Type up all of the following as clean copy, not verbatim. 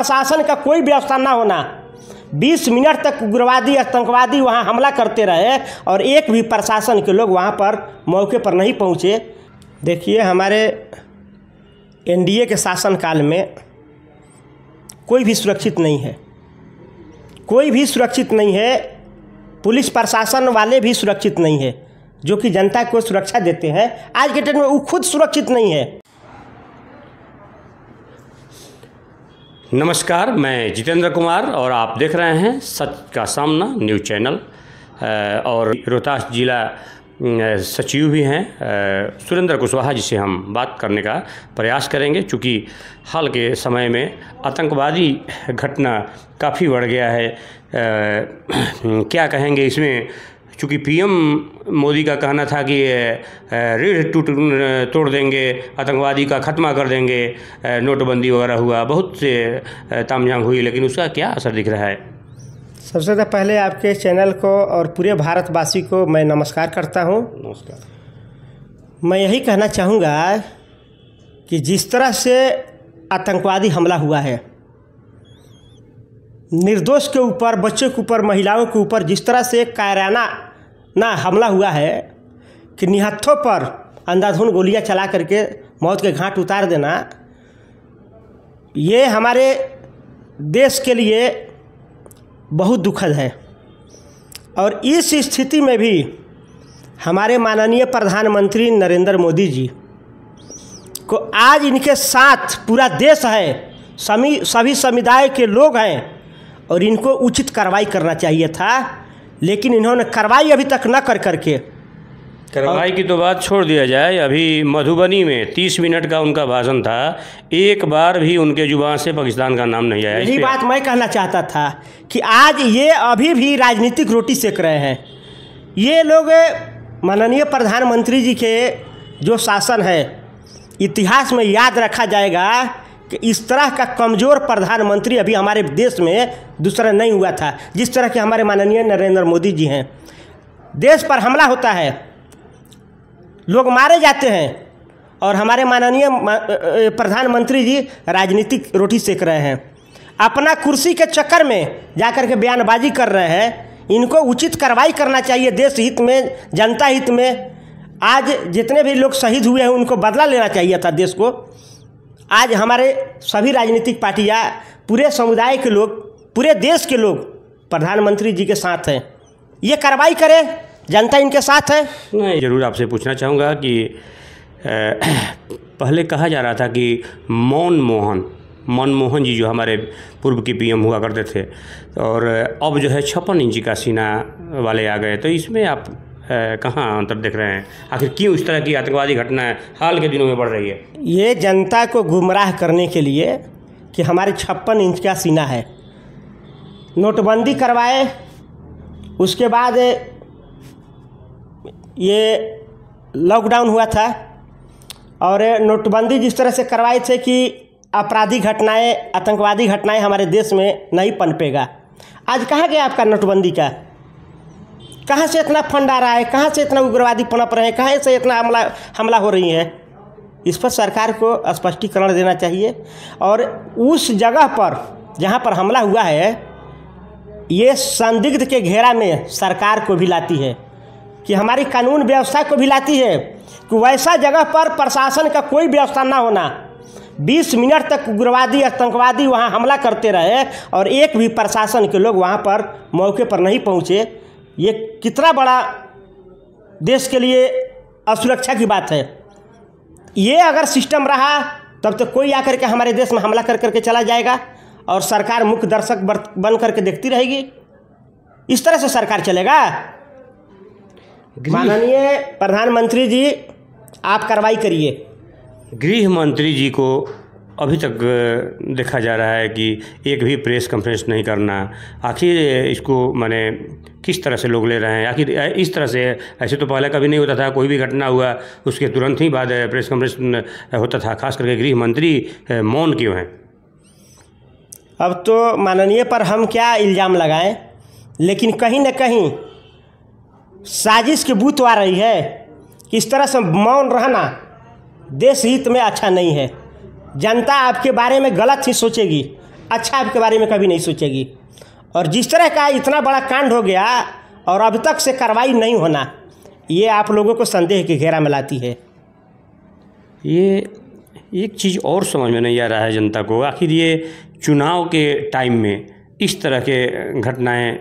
प्रशासन का कोई व्यवस्था ना होना, 20 मिनट तक उग्रवादी आतंकवादी वहां हमला करते रहे और एक भी प्रशासन के लोग वहां पर मौके पर नहीं पहुंचे। देखिए, हमारे एनडीए के शासनकाल में कोई भी सुरक्षित नहीं है, कोई भी सुरक्षित नहीं है। पुलिस प्रशासन वाले भी सुरक्षित नहीं है जो कि जनता को सुरक्षा देते हैं। आज के डेट में वो खुद सुरक्षित नहीं है। नमस्कार, मैं जितेंद्र कुमार और आप देख रहे हैं सच का सामना न्यूज़ चैनल। और रोहतास जिला सचिव भी हैं सुरेंद्र कुशवाहा, जिसे हम बात करने का प्रयास करेंगे। चूँकि हाल के समय में आतंकवादी घटना काफ़ी बढ़ गया है। क्या कहेंगे इसमें, चूँकि पीएम मोदी का कहना था कि रीढ़ तोड़ देंगे, आतंकवादी का खात्मा कर देंगे, नोटबंदी वगैरह हुआ, बहुत से तामझाम हुई, लेकिन उसका क्या असर दिख रहा है? सबसे पहले आपके चैनल को और पूरे भारतवासी को मैं नमस्कार करता हूं। नमस्कार। मैं यही कहना चाहूँगा कि जिस तरह से आतंकवादी हमला हुआ है, निर्दोष के ऊपर, बच्चों के ऊपर, महिलाओं के ऊपर जिस तरह से कायराना हमला हुआ है कि निहत्थों पर अंधाधुंध गोलियां चला करके मौत के घाट उतार देना, ये हमारे देश के लिए बहुत दुखद है। और इस स्थिति में भी हमारे माननीय प्रधानमंत्री नरेंद्र मोदी जी को आज इनके साथ पूरा देश है, सभी समुदाय के लोग हैं और इनको उचित कार्रवाई करना चाहिए था, लेकिन इन्होंने कार्रवाई अभी तक न करके कार्रवाई की तो बात छोड़ दिया जाए। अभी मधुबनी में 30 मिनट का उनका भाषण था, एक बार भी उनके जुबान से पाकिस्तान का नाम नहीं आया। यही बात मैं कहना चाहता था कि आज ये अभी भी राजनीतिक रोटी सेक रहे हैं। ये लोग माननीय प्रधानमंत्री जी के जो शासन है, इतिहास में याद रखा जाएगा कि इस तरह का कमज़ोर प्रधानमंत्री अभी हमारे देश में दूसरा नहीं हुआ था, जिस तरह के हमारे माननीय नरेंद्र मोदी जी हैं। देश पर हमला होता है, लोग मारे जाते हैं और हमारे माननीय प्रधानमंत्री जी राजनीतिक रोटी सेक रहे हैं। अपना कुर्सी के चक्कर में जाकर के बयानबाजी कर रहे हैं। इनको उचित कार्रवाई करना चाहिए देश हित में, जनता हित में। आज जितने भी लोग शहीद हुए हैं उनको बदला लेना चाहिए था देश को। आज हमारे सभी राजनीतिक पार्टियां, पूरे समुदाय के लोग, पूरे देश के लोग प्रधानमंत्री जी के साथ हैं। ये कार्रवाई करें, जनता इनके साथ है। मैं ज़रूर आपसे पूछना चाहूँगा कि पहले कहा जा रहा था कि मनमोहन जी जो हमारे पूर्व के पीएम हुआ करते थे, और अब जो है 56 इंची का सीना वाले आ गए, तो इसमें आप कहाँ अंतर देख रहे हैं? आखिर क्यों इस तरह की आतंकवादी घटनाएं हाल के दिनों में बढ़ रही है? ये जनता को गुमराह करने के लिए कि हमारे 56 इंच का सीना है। नोटबंदी करवाए, उसके बाद ये लॉकडाउन हुआ था और नोटबंदी जिस तरह से करवाए थे कि आपराधिक घटनाएं, आतंकवादी घटनाएं हमारे देश में नहीं पनपेगा। आज कहाँ गया आपका नोटबंदी का? कहाँ से इतना फंड आ रहा है? कहाँ से इतना उग्रवादी पनप रहे हैं? कहाँ से इतना हमला हो रही है? इस पर सरकार को स्पष्टीकरण देना चाहिए। और उस जगह पर जहाँ पर हमला हुआ है, ये संदिग्ध के घेरा में सरकार को भी लाती है, कि हमारी कानून व्यवस्था को भी लाती है कि वैसा जगह पर प्रशासन का कोई व्यवस्था ना होना, 20 मिनट तक उग्रवादी आतंकवादी वहां हमला करते रहे और एक भी प्रशासन के लोग वहां पर मौके पर नहीं पहुंचे। ये कितना बड़ा देश के लिए असुरक्षा की बात है। ये अगर सिस्टम रहा तब तो कोई आकर के हमारे देश में हमला कर करके चला जाएगा और सरकार मुख्य दर्शक बन करके देखती रहेगी। इस तरह से सरकार चलेगा? माननीय प्रधानमंत्री जी, आप कार्रवाई करिए। गृह मंत्री जी को अभी तक देखा जा रहा है कि एक भी प्रेस कॉन्फ्रेंस नहीं करना। आखिर इसको माने किस तरह से लोग ले रहे हैं? आखिर इस तरह से, ऐसे तो पहले कभी नहीं होता था, कोई भी घटना हुआ उसके तुरंत ही बाद प्रेस कॉन्फ्रेंस होता था। खास करके गृह मंत्री मौन क्यों हैं? अब तो माननीय पर हम क्या इल्ज़ाम लगाएं, लेकिन कहीं न कहीं साजिश की बू तो आ रही है कि इस तरह से मौन रहना देश हित में अच्छा नहीं है। जनता आपके बारे में गलत ही सोचेगी। अच्छा आपके बारे में कभी नहीं सोचेगी। और जिस तरह का इतना बड़ा कांड हो गया और अब तक से कार्रवाई नहीं होना, ये आप लोगों को संदेह के घेरा में लाती है। ये एक चीज़ और समझ में नहीं आ रहा है जनता को, आखिर ये चुनाव के टाइम में इस तरह के घटनाएं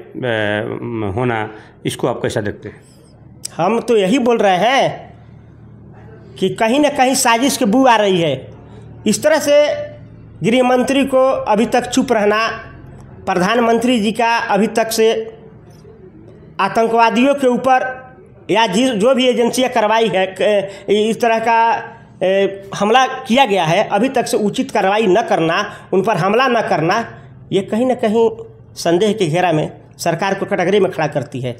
होना, इसको आप कैसा देखते हैं? हम तो यही बोल रहे हैं कि कहीं न कहीं साजिश की बू आ रही है। इस तरह से गृह मंत्री को अभी तक चुप रहना, प्रधानमंत्री जी का अभी तक से आतंकवादियों के ऊपर या जो भी एजेंसियां करवाई है इस तरह का हमला किया गया है, अभी तक से उचित कार्रवाई न करना, उन पर हमला न करना, ये कहीं न कहीं संदेह के घेरा में सरकार को कटघरे में खड़ा करती है।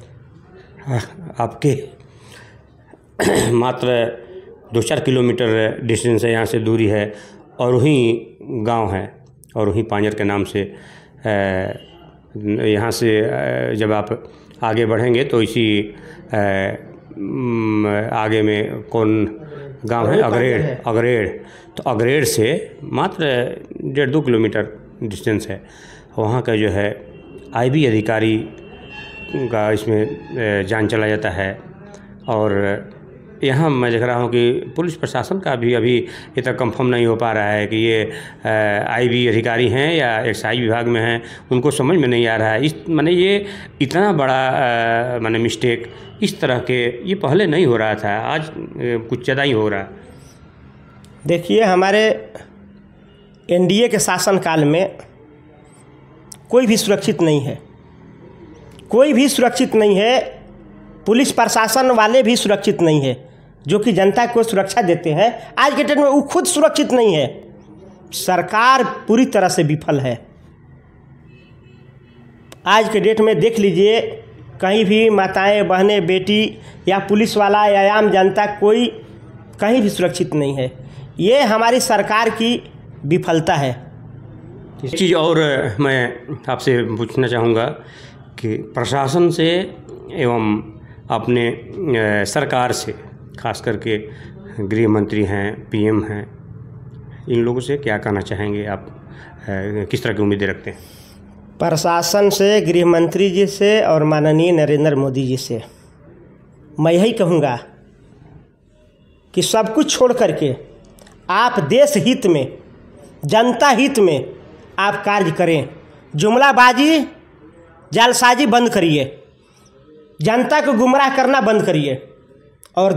आपके मात्र 2-4 किलोमीटर डिस्टेंस है, यहाँ से दूरी है, और वहीं गांव है, और वहीं पांजर के नाम से यहाँ से जब आप आगे बढ़ेंगे तो इसी आगे में कौन गांव है? अगरेड़। तो अगरेड़ से मात्र 1.5-2 किलोमीटर डिस्टेंस है। वहाँ का जो है आईबी अधिकारी का इसमें जान चला जाता है। और यहाँ मैं देख रहा हूँ कि पुलिस प्रशासन का भी अभी इतना कंफर्म नहीं हो पा रहा है कि ये आईबी अधिकारी हैं या एक्साइज विभाग में हैं, उनको समझ में नहीं आ रहा है। इस माने ये इतना बड़ा माने मिस्टेक इस तरह के ये पहले नहीं हो रहा था, आज कुछ ज़्यादा ही हो रहा है। देखिए, हमारे एनडीए के शासनकाल में कोई भी सुरक्षित नहीं है, कोई भी सुरक्षित नहीं है। पुलिस प्रशासन वाले भी सुरक्षित नहीं है, जो कि जनता को सुरक्षा देते हैं। आज के डेट में वो खुद सुरक्षित नहीं है। सरकार पूरी तरह से विफल है। आज के डेट में देख लीजिए, कहीं भी माताएं, बहनें, बेटी या पुलिस वाला या आम जनता, कोई कहीं भी सुरक्षित नहीं है। ये हमारी सरकार की विफलता है। एक चीज़ और मैं आपसे पूछना चाहूँगा कि प्रशासन से एवं अपने सरकार से, खास करके गृह मंत्री हैं, पीएम हैं, इन लोगों से क्या कहना चाहेंगे आप? किस तरह की उम्मीदें रखते हैं? प्रशासन से, गृह मंत्री जी से और माननीय नरेंद्र मोदी जी से मैं यही कहूँगा कि सब कुछ छोड़ करके आप देश हित में, जनता हित में आप कार्य करें। जुमलाबाजी, जालसाजी बंद करिए, जनता को गुमराह करना बंद करिए और